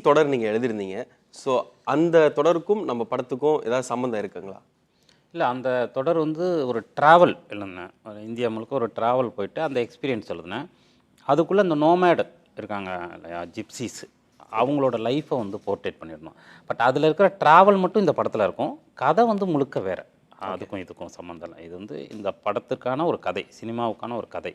தொடர் நீங்கள் எழுதியிருந்தீங்க. ஸோ அந்த தொடருக்கும் நம்ம படத்துக்கும் ஏதாவது சம்மந்தம் இருக்குங்களா? இல்லை, அந்த தொடர் வந்து ஒரு ட்ராவல் எழுதினேன். ஒரு இந்தியா முழுக்க ஒரு ட்ராவல் போயிட்டு அந்த எக்ஸ்பீரியன்ஸ் எழுதினேன். அதுக்குள்ளே இந்த நோமேடு இருக்காங்க இல்லையா, ஜிப்சிஸ், அவங்களோட லைஃப்பை வந்து போர்ட்ரேட் பண்ணியிருந்தோம். பட் அதில் இருக்கிற ட்ராவல் மட்டும் இந்த படத்தில் இருக்கும். கதை வந்து முழுக்க வேறு. அதுக்கும் இதுக்கும் சம்மந்தம் இல்லை. இது வந்து இந்த படத்துக்கான ஒரு கதை, சினிமாவுக்கான ஒரு கதை.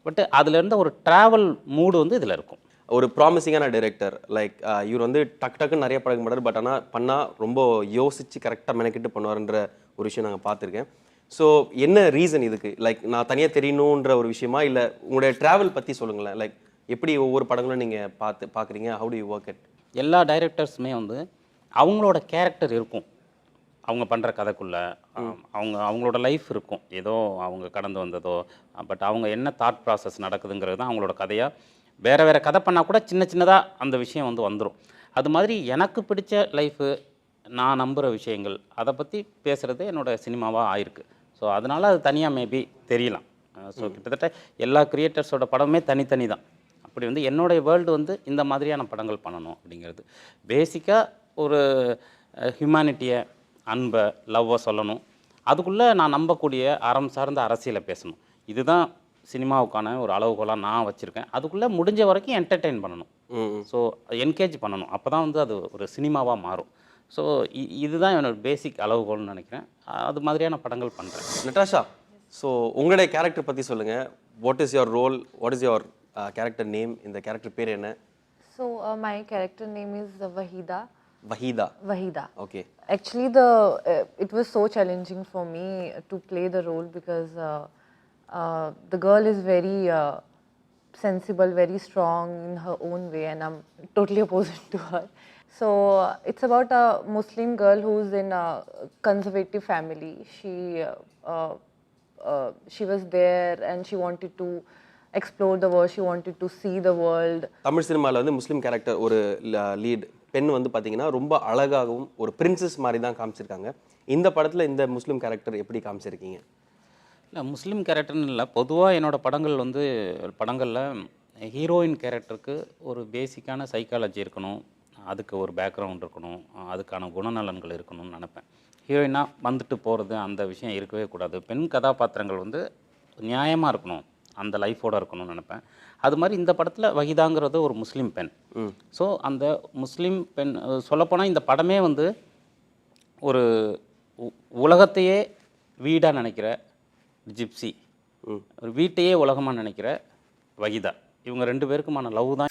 பட் அதில் இருந்த ஒரு ட்ராவல் மூடு வந்து இதில் இருக்கும். ஒரு ப்ராமிசிங்கான டைரக்டர் லைக் இவர் வந்து டக்குன்னு நிறைய படம் மாட்டார். பட் ஆனால் பண்ணால் ரொம்ப யோசித்து கரெக்டாக மெனக்கிட்டு பண்ணுவார்ன்ற ஒரு விஷயம் நாங்கள் பார்த்துருக்கேன். ஸோ என்ன ரீசன் இதுக்கு? லைக் நான் தனியாக தெரியணுன்ற ஒரு விஷயமா, இல்லை உங்களுடைய ட்ராவல் பற்றி சொல்லுங்களேன். லைக் எப்படி ஒவ்வொரு படங்களும் நீங்கள் பார்க்குறீங்க? How to you work it? எல்லா டைரக்டர்ஸுமே வந்து அவங்களோட கேரக்டர் இருக்கும் அவங்க பண்ணுற கதைக்குள்ளே. அவங்களோட லைஃப் இருக்கும், ஏதோ அவங்க கடந்து வந்ததோ. பட் அவங்க என்ன தாட் ப்ராசஸ் நடக்குதுங்கிறது தான் அவங்களோட கதையாக. வேறு கதை பண்ணால் கூட சின்ன சின்னதாக அந்த விஷயம் வந்து வந்துடும். அது மாதிரி எனக்கு பிடிச்ச லைஃபு, நான் நம்புகிற விஷயங்கள், அதை பற்றி பேசுகிறது என்னோடய சினிமாவாக ஆயிருக்கு. ஸோ அதனால் அது தனியாக மேபி தெரியலாம். ஸோ கிட்டத்தட்ட எல்லா கிரியேட்டர்ஸோட படமே தனித்தனி தான். அப்படி வந்து என்னுடைய வேர்ல்டு வந்து இந்த மாதிரியான படங்கள் பண்ணணும் அப்படிங்கிறது. பேசிக்காக ஒரு ஹியூமனிட்டியை, அன்பை, லவ்வை சொல்லணும். அதுக்குள்ளே நான் நம்பக்கூடிய அறம் சார்ந்த அரசியலை பேசணும். இதுதான் சினிமாவுக்கான ஒரு அளவுகோலாக நான் வச்சுருக்கேன். அதுக்குள்ளே முடிஞ்ச வரைக்கும் என்டர்டெயின் பண்ணணும். ஸோ என்கேஜ் பண்ணணும். அப்போ தான் வந்து அது ஒரு சினிமாவாக மாறும். ஸோ இதுதான் என்னோட பேசிக் அளவுகோல்னு நினைக்கிறேன். அது மாதிரியான படங்கள் பண்ணுறேன். நட்டாஷா, ஸோ உங்களுடைய கேரக்டர் பற்றி சொல்லுங்கள். What is your role? What is your character name? இந்த கேரக்டர் பேர் என்ன? So my character name is Wahida. Wahida. Okay. Actually, it was so challenging for me to play the role because the girl is very sensible, very strong in her own way, and I'm totally opposite to her. So it's about a Muslim girl who's in a conservative family. She was there and she wanted to explore the world. She wanted to see the world. Tamil சினிமாவில் வந்து முஸ்லீம் character ஒரு lead பெண் வந்து பார்த்தீங்கன்னா ரொம்ப அழகாகவும் ஒரு princess மாதிரி தான் காமிச்சிருக்காங்க. இந்த படத்தில் இந்த முஸ்லீம் கேரக்டர் எப்படி காமிச்சிருக்கீங்க? இல்லை, முஸ்லீம் கேரக்டர்னு இல்லை, பொதுவாக என்னோடய படங்களில் ஹீரோயின் கேரக்டருக்கு ஒரு பேசிக்கான சைக்காலஜி இருக்கணும், அதுக்கு ஒரு பேக்ரவுண்ட் இருக்கணும், அதுக்கான குணநலன்கள் இருக்கணும்னு நினப்பேன். ஹீரோயினாக வந்துட்டு போகிறது அந்த விஷயம் இருக்கவே கூடாது. பெண் கதாபாத்திரங்கள் வந்து நியாயமாக இருக்கணும், அந்த லைஃபோடு இருக்கணும்னு நினப்பேன். அது மாதிரி இந்த படத்தில் வஹிதாங்கிறது ஒரு முஸ்லீம் பெண். ஸோ அந்த முஸ்லீம் பெண் சொல்லப்போனால் இந்த படமே வந்து ஒரு உலகத்தையே வீடாக நினைக்கிற ஜிப்சி, ஒரு வீட்டையே உலகமாக நினைக்கிற வஹிதா, இவங்க 2 பேருக்குமான லவ் தான்.